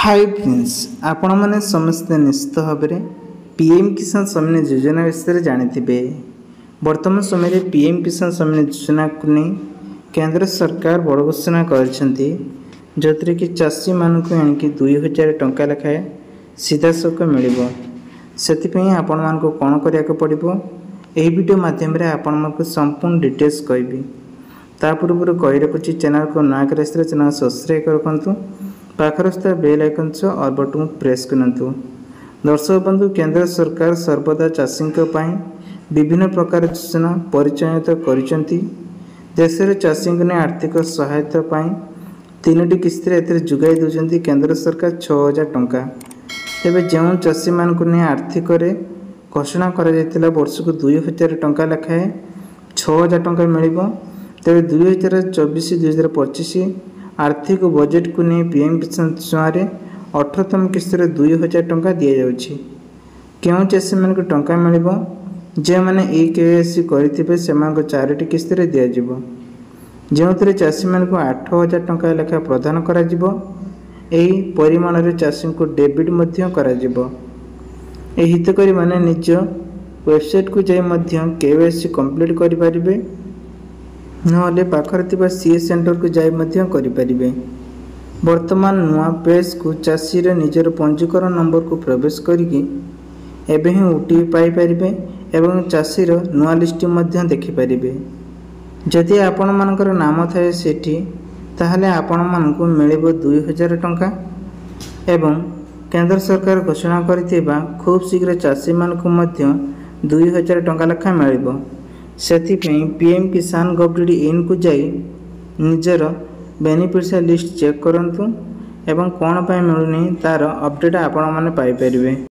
Hi friends, आपण मैंने समस्ते निश्चित भाव में पीएम किसान सम्मान योजना विषय जानी। वर्तमान समय पीएम किसान सम्मान योजना को नहीं केंद्र सरकार बड़ घोषणा कर कि चाषी मानक एणिकी 2000 टंका लेखाएं सीधा सख मिल से आपण मान कौन करने पड़ो यही वीडियो मध्यम आपण संपूर्ण डिटेल्स कहबी। ता पूर्व कही रखुच्छी चैनल को ना कर चैनल सब्सक्राइब रखु पाखरस्थ bell icon all button press करंतु। दर्शक बंधु, केंद्र सरकार सर्वदा चाषी विभिन्न प्रकार योजना परिचालित करिसेंती। देशर चाषी ने आर्थिक सहायता तीनोटी किस्ती जुगाई दौरान केंद्र सरकार 6000 टंका। तेबे जो चाषी मानक ने आर्थिक घोषणा करा वर्ष को 2000 टंका लेखाएं 6000 टंका मिल। तेरे 2024-2025 आर्थिक बजेट को नहीं पीएम किसान योजना 18तम किस्ती 2000 टंका दि जाउछि। क्यों चाषी मान टंका मिल जो मैंने KYC करथिबे सेमानक 4टी किस्ती दिज्व जो चाषी मान 8000 टंका लेखा प्रदान करा जिवो। एही परिमाण रे चाषी को डेबिट मध्य करा जिवो। एही हितकारी माने निज वेबसाइट को जाई मध्य KYC कंप्लीट करि परिबे, नहले पाखर थिबा सीए सेंटर को जाई मध्य करि परिबे। वर्तमान नुआ पेज को चाषी रे निजर पंजीकरण नंबर को प्रवेश करिकि एबे ही OTP पाई परिबे एवं चाषी रो नुआ लिस्ट मध्य देखि परिबे। जदि आपण मानकर नाम थाए सेठी ताहले आपण मानकु मिलिबो 2000 टंका एवं केंद्र सरकार घोषणा करथिबा खूब शीघ्र चाषी मानकु मध्य 2000 टंका लेखा मिलिबो। सेथिपई पीएम किसान gov.in को जाई निजर बेनिफिशियल लिस्ट चेक करंतु एवं कोन पाई मिलुनी तार अपडेट आपण माने पाई परिबे।